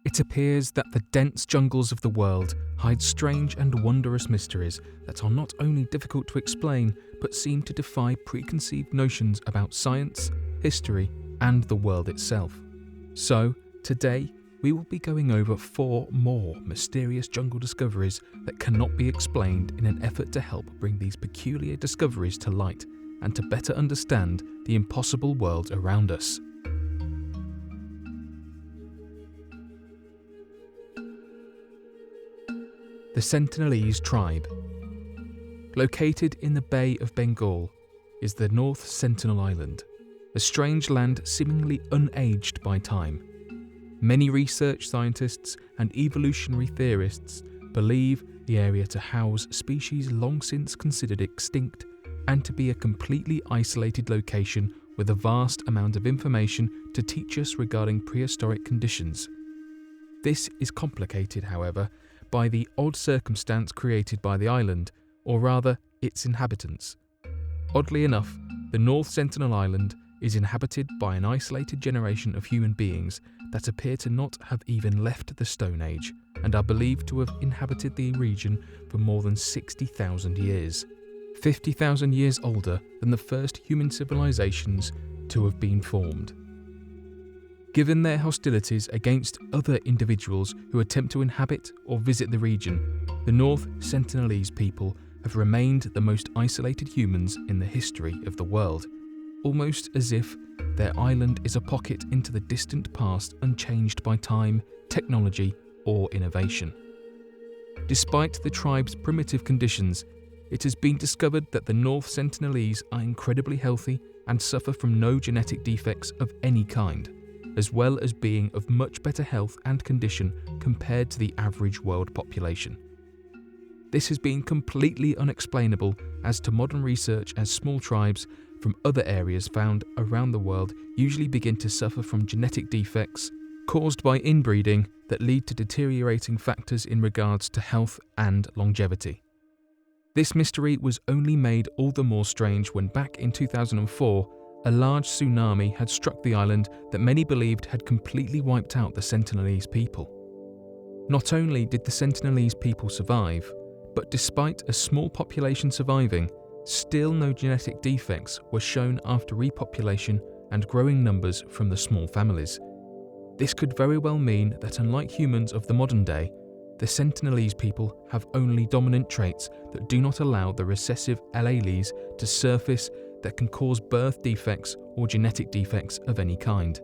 It appears that the dense jungles of the world hide strange and wondrous mysteries that are not only difficult to explain, but seem to defy preconceived notions about science, history, and the world itself. So, today, we will be going over 4 more mysterious jungle discoveries that cannot be explained in an effort to help bring these peculiar discoveries to light and to better understand the impossible world around us. The Sentinelese tribe. Located in the Bay of Bengal is the North Sentinel Island, a strange land seemingly unaged by time. Many research scientists and evolutionary theorists believe the area to house species long since considered extinct and to be a completely isolated location with a vast amount of information to teach us regarding prehistoric conditions. This is complicated, however, by the odd circumstance created by the island, or rather its inhabitants. Oddly enough, the North Sentinel Island is inhabited by an isolated generation of human beings that appear to not have even left the Stone Age and are believed to have inhabited the region for more than 60,000 years, 50,000 years older than the first human civilizations to have been formed. Given their hostilities against other individuals who attempt to inhabit or visit the region, the North Sentinelese people have remained the most isolated humans in the history of the world, almost as if their island is a pocket into the distant past unchanged by time, technology, or innovation. Despite the tribe's primitive conditions, it has been discovered that the North Sentinelese are incredibly healthy and suffer from no genetic defects of any kind, as well as being of much better health and condition compared to the average world population. This has been completely unexplainable as to modern research, as small tribes from other areas found around the world usually begin to suffer from genetic defects caused by inbreeding that lead to deteriorating factors in regards to health and longevity. This mystery was only made all the more strange when back in 2004, a large tsunami had struck the island that many believed had completely wiped out the Sentinelese people. Not only did the Sentinelese people survive, but despite a small population surviving, still no genetic defects were shown after repopulation and growing numbers from the small families. This could very well mean that unlike humans of the modern day, the Sentinelese people have only dominant traits that do not allow the recessive alleles to surface that can cause birth defects or genetic defects of any kind,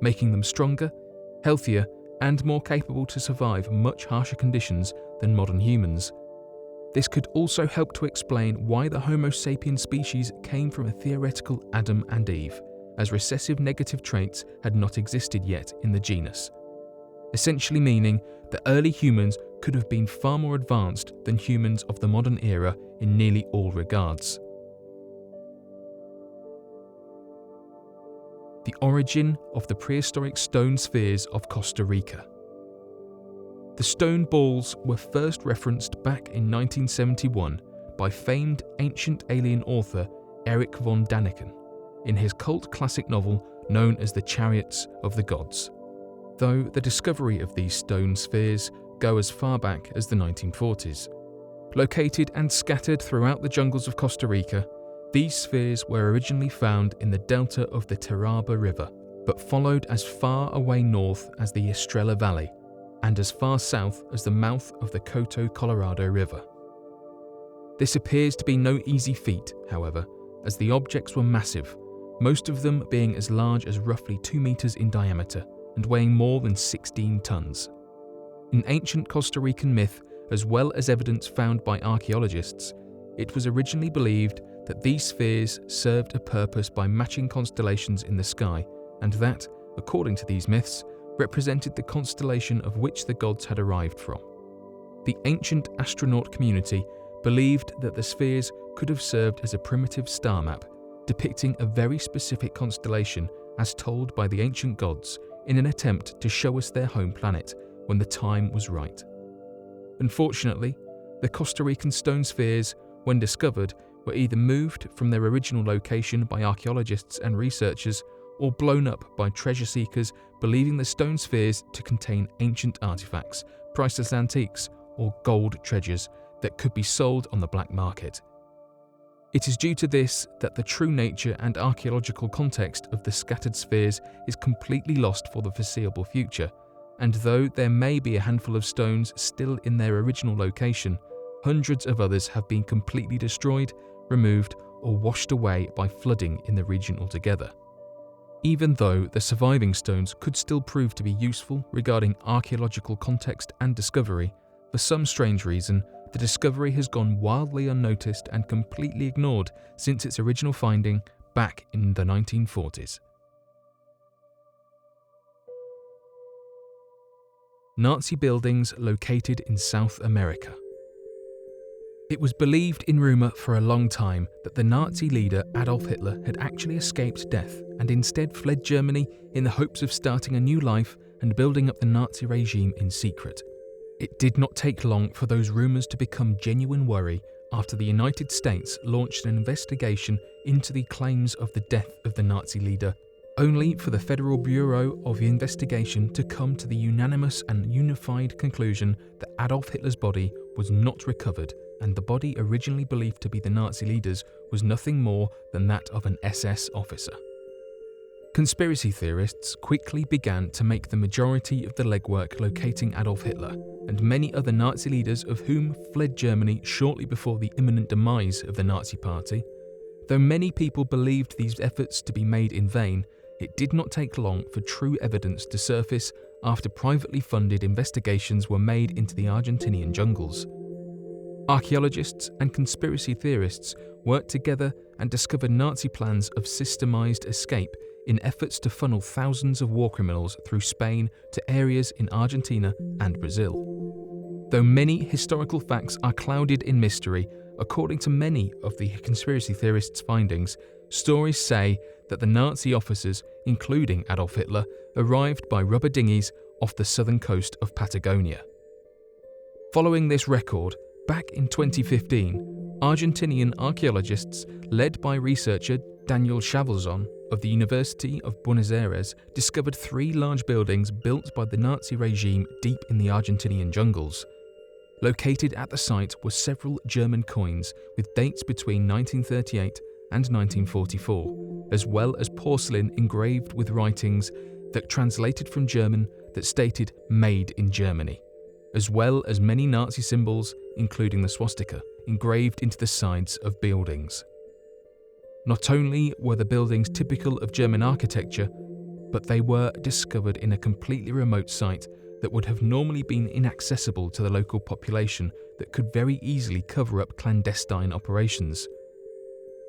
making them stronger, healthier, and more capable to survive much harsher conditions than modern humans. This could also help to explain why the Homo sapiens species came from a theoretical Adam and Eve, as recessive negative traits had not existed yet in the genus, essentially meaning that early humans could have been far more advanced than humans of the modern era in nearly all regards. The origin of the prehistoric stone spheres of Costa Rica. The stone balls were first referenced back in 1971 by famed ancient alien author Erich von Däniken in his cult classic novel known as The Chariots of the Gods, though the discovery of these stone spheres go as far back as the 1940s. Located and scattered throughout the jungles of Costa Rica, these spheres were originally found in the delta of the Teraba River, but followed as far away north as the Estrella Valley and as far south as the mouth of the Coto Colorado River. This appears to be no easy feat, however, as the objects were massive, most of them being as large as roughly 2 meters in diameter and weighing more than 16 tons. In ancient Costa Rican myth, as well as evidence found by archaeologists, it was originally believed that these spheres served a purpose by matching constellations in the sky, and that, according to these myths, represented the constellation of which the gods had arrived from. The ancient astronaut community believed that the spheres could have served as a primitive star map, depicting a very specific constellation as told by the ancient gods in an attempt to show us their home planet when the time was right. Unfortunately, the Costa Rican stone spheres, when discovered, were either moved from their original location by archaeologists and researchers or blown up by treasure seekers believing the stone spheres to contain ancient artifacts, priceless antiques, or gold treasures that could be sold on the black market. It is due to this that the true nature and archaeological context of the scattered spheres is completely lost for the foreseeable future, and though there may be a handful of stones still in their original location, hundreds of others have been completely destroyed, removed, or washed away by flooding in the region altogether. Even though the surviving stones could still prove to be useful regarding archaeological context and discovery, for some strange reason, the discovery has gone wildly unnoticed and completely ignored since its original finding back in the 1940s. Nazi buildings located in South America. It was believed in rumour for a long time that the Nazi leader Adolf Hitler had actually escaped death and instead fled Germany in the hopes of starting a new life and building up the Nazi regime in secret. It did not take long for those rumours to become genuine worry after the United States launched an investigation into the claims of the death of the Nazi leader, only for the Federal Bureau of Investigation to come to the unanimous and unified conclusion that Adolf Hitler's body was not recovered, and the body originally believed to be the Nazi leader's was nothing more than that of an SS officer. Conspiracy theorists quickly began to make the majority of the legwork locating Adolf Hitler and many other Nazi leaders, of whom fled Germany shortly before the imminent demise of the Nazi Party. Though many people believed these efforts to be made in vain, it did not take long for true evidence to surface after privately funded investigations were made into the Argentinian jungles. Archaeologists and conspiracy theorists worked together and discovered Nazi plans of systemized escape in efforts to funnel thousands of war criminals through Spain to areas in Argentina and Brazil. Though many historical facts are clouded in mystery, according to many of the conspiracy theorists' findings, stories say that the Nazi officers, including Adolf Hitler, arrived by rubber dinghies off the southern coast of Patagonia. Following this record, back in 2015, Argentinian archaeologists, led by researcher Daniel Chavalzon of the University of Buenos Aires, discovered 3 large buildings built by the Nazi regime deep in the Argentinian jungles. Located at the site were several German coins with dates between 1938 and 1944, as well as porcelain engraved with writings that translated from German that stated "Made in Germany," as well as many Nazi symbols, including the swastika, engraved into the sides of buildings. Not only were the buildings typical of German architecture, but they were discovered in a completely remote site that would have normally been inaccessible to the local population that could very easily cover up clandestine operations.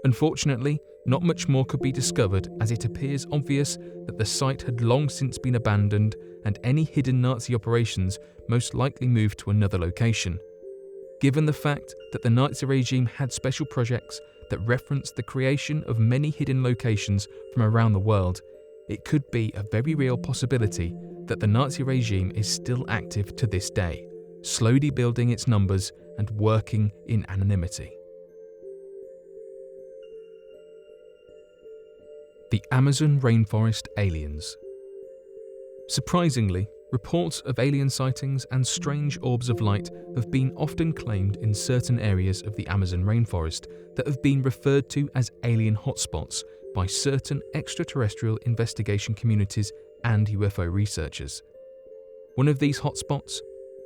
Unfortunately, not much more could be discovered, as it appears obvious that the site had long since been abandoned and any hidden Nazi operations most likely moved to another location. Given the fact that the Nazi regime had special projects that referenced the creation of many hidden locations from around the world, it could be a very real possibility that the Nazi regime is still active to this day, slowly building its numbers and working in anonymity. The Amazon Rainforest Aliens. Surprisingly, reports of alien sightings and strange orbs of light have been often claimed in certain areas of the Amazon rainforest that have been referred to as alien hotspots by certain extraterrestrial investigation communities and UFO researchers. One of these hotspots,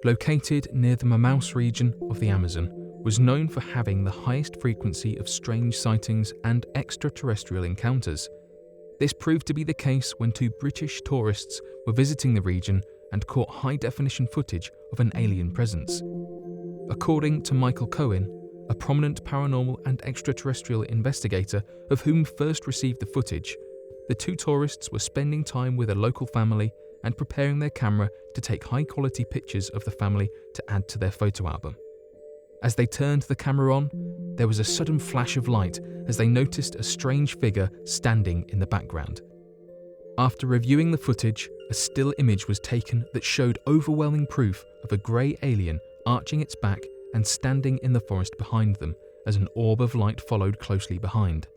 located near the Manaus region of the Amazon, was known for having the highest frequency of strange sightings and extraterrestrial encounters. This proved to be the case when 2 British tourists were visiting the region and caught high-definition footage of an alien presence. According to Michael Cohen, a prominent paranormal and extraterrestrial investigator of whom first received the footage, the 2 tourists were spending time with a local family and preparing their camera to take high-quality pictures of the family to add to their photo album. As they turned the camera on, there was a sudden flash of light as they noticed a strange figure standing in the background. After reviewing the footage, a still image was taken that showed overwhelming proof of a grey alien arching its back and standing in the forest behind them as an orb of light followed closely behind.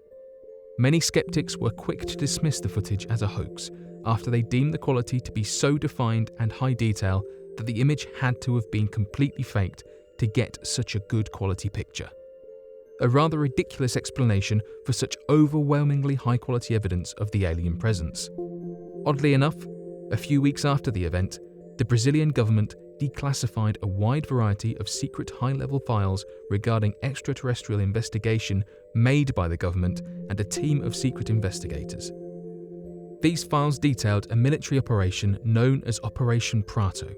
Many skeptics were quick to dismiss the footage as a hoax after they deemed the quality to be so defined and high detail that the image had to have been completely faked to get such a good quality picture. A rather ridiculous explanation for such overwhelmingly high quality evidence of the alien presence. Oddly enough, a few weeks after the event, the Brazilian government declassified a wide variety of secret high-level files regarding extraterrestrial investigation made by the government and a team of secret investigators. These files detailed a military operation known as Operation Prato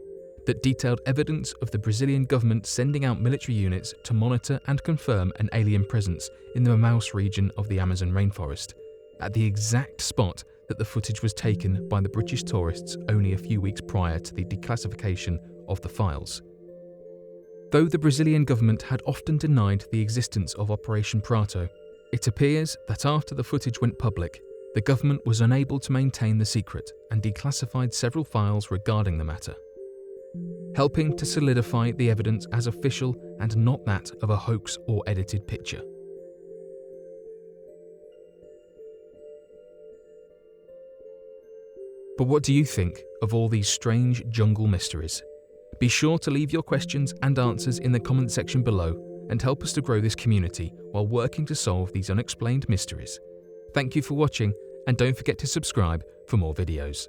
that detailed evidence of the Brazilian government sending out military units to monitor and confirm an alien presence in the Manaus region of the Amazon rainforest, at the exact spot that the footage was taken by the British tourists only a few weeks prior to the declassification of the files. Though the Brazilian government had often denied the existence of Operation Prato, it appears that after the footage went public, the government was unable to maintain the secret and declassified several files regarding the matter, helping to solidify the evidence as official and not that of a hoax or edited picture. But what do you think of all these strange jungle mysteries? Be sure to leave your questions and answers in the comment section below and help us to grow this community while working to solve these unexplained mysteries. Thank you for watching, and don't forget to subscribe for more videos.